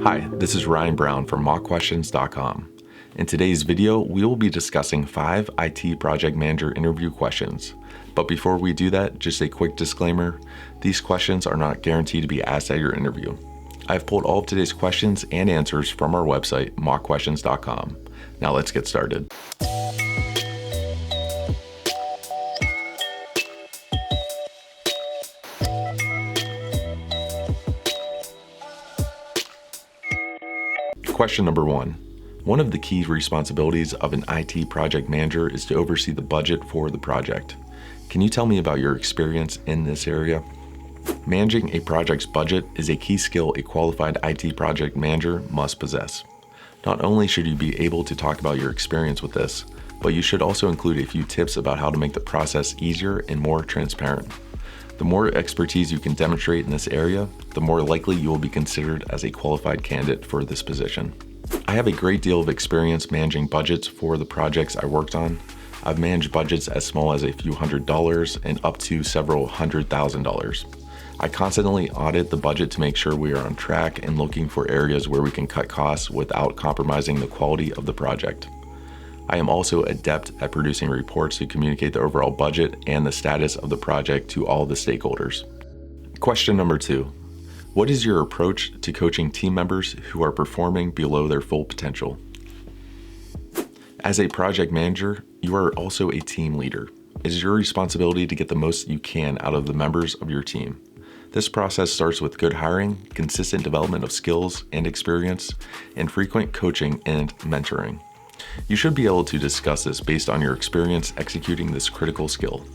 Hi, this is Ryan Brown from mockquestions.com. In today's video, we will be discussing 5 IT project manager interview questions. But before we do that, just a quick disclaimer, these questions are not guaranteed to be asked at your interview. I've pulled all of today's questions and answers from our website, mockquestions.com. Now let's get started. Question number 1. One of the key responsibilities of an IT project manager is to oversee the budget for the project. Can you tell me about your experience in this area? Managing a project's budget is a key skill a qualified IT project manager must possess. Not only should you be able to talk about your experience with this, but you should also include a few tips about how to make the process easier and more transparent. The more expertise you can demonstrate in this area, the more likely you will be considered as a qualified candidate for this position. I have a great deal of experience managing budgets for the projects I worked on. I've managed budgets as small as a few $100s and up to several $100,000. I constantly audit the budget to make sure we are on track and looking for areas where we can cut costs without compromising the quality of the project. I am also adept at producing reports to communicate the overall budget and the status of the project to all the stakeholders. Question number 2. What is your approach to coaching team members who are performing below their full potential? As a project manager, you are also a team leader. It is your responsibility to get the most you can out of the members of your team. This process starts with good hiring, consistent development of skills and experience, and frequent coaching and mentoring. You should be able to discuss this based on your experience executing this critical skill.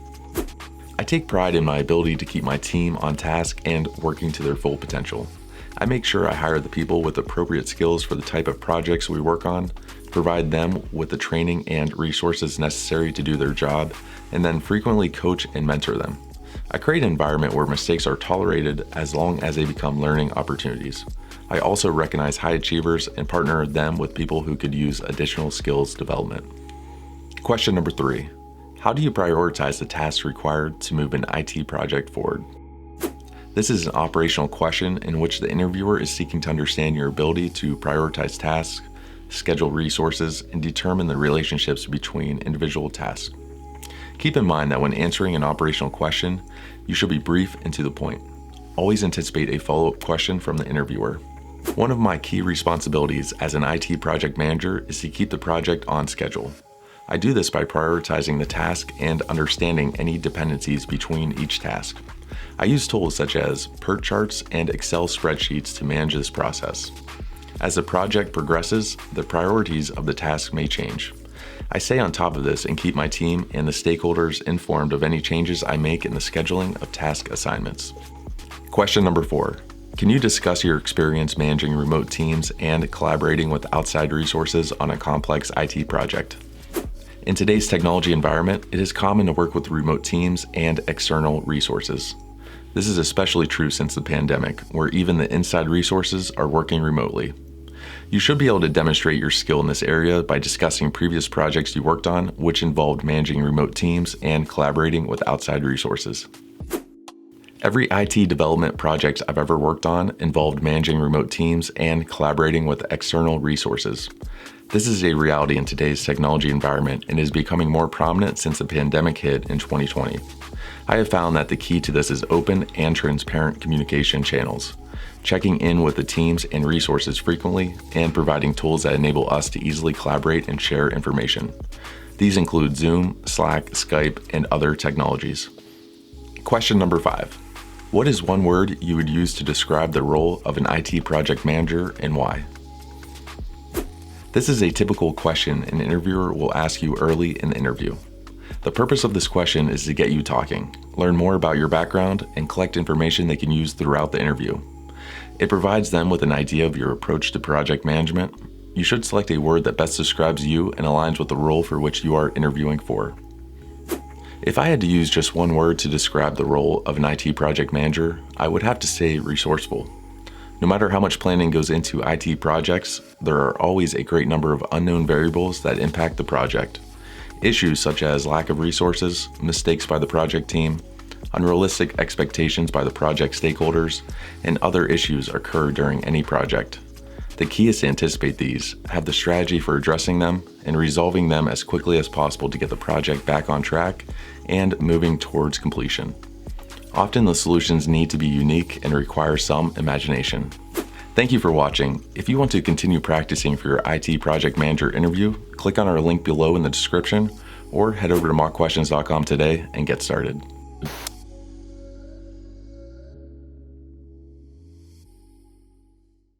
I take pride in my ability to keep my team on task and working to their full potential. I make sure I hire the people with appropriate skills for the type of projects we work on, provide them with the training and resources necessary to do their job, and then frequently coach and mentor them. I create an environment where mistakes are tolerated as long as they become learning opportunities. I also recognize high achievers and partner them with people who could use additional skills development. Question number 3. How do you prioritize the tasks required to move an IT project forward? This is an operational question in which the interviewer is seeking to understand your ability to prioritize tasks, schedule resources, and determine the relationships between individual tasks. Keep in mind that when answering an operational question, you should be brief and to the point. Always anticipate a follow-up question from the interviewer. One of my key responsibilities as an IT project manager is to keep the project on schedule. I do this by prioritizing the task and understanding any dependencies between each task. I use tools such as PERT charts and Excel spreadsheets to manage this process. As the project progresses, the priorities of the task may change. I stay on top of this and keep my team and the stakeholders informed of any changes I make in the scheduling of task assignments. Question number 4. Can you discuss your experience managing remote teams and collaborating with outside resources on a complex IT project? In today's technology environment, it is common to work with remote teams and external resources. This is especially true since the pandemic, where even the inside resources are working remotely. You should be able to demonstrate your skill in this area by discussing previous projects you worked on, which involved managing remote teams and collaborating with outside resources. Every IT development project I've ever worked on involved managing remote teams and collaborating with external resources. This is a reality in today's technology environment and is becoming more prominent since the pandemic hit in 2020. I have found that the key to this is open and transparent communication channels, checking in with the teams and resources frequently, and providing tools that enable us to easily collaborate and share information. These include Zoom, Slack, Skype, and other technologies. Question number 5. What is one word you would use to describe the role of an IT project manager and why? This is a typical question an interviewer will ask you early in the interview. The purpose of this question is to get you talking, learn more about your background, and collect information they can use throughout the interview. It provides them with an idea of your approach to project management. You should select a word that best describes you and aligns with the role for which you are interviewing for. If I had to use just one word to describe the role of an IT project manager, I would have to say resourceful. No matter how much planning goes into IT projects, there are always a great number of unknown variables that impact the project. Issues such as lack of resources, mistakes by the project team, unrealistic expectations by the project stakeholders, and other issues occur during any project. The key is to anticipate these, have the strategy for addressing them, and resolving them as quickly as possible to get the project back on track and moving towards completion. Often the solutions need to be unique and require some imagination. Thank you for watching. If you want to continue practicing for your IT project manager interview, click on our link below in the description or head over to mockquestions.com today and get started.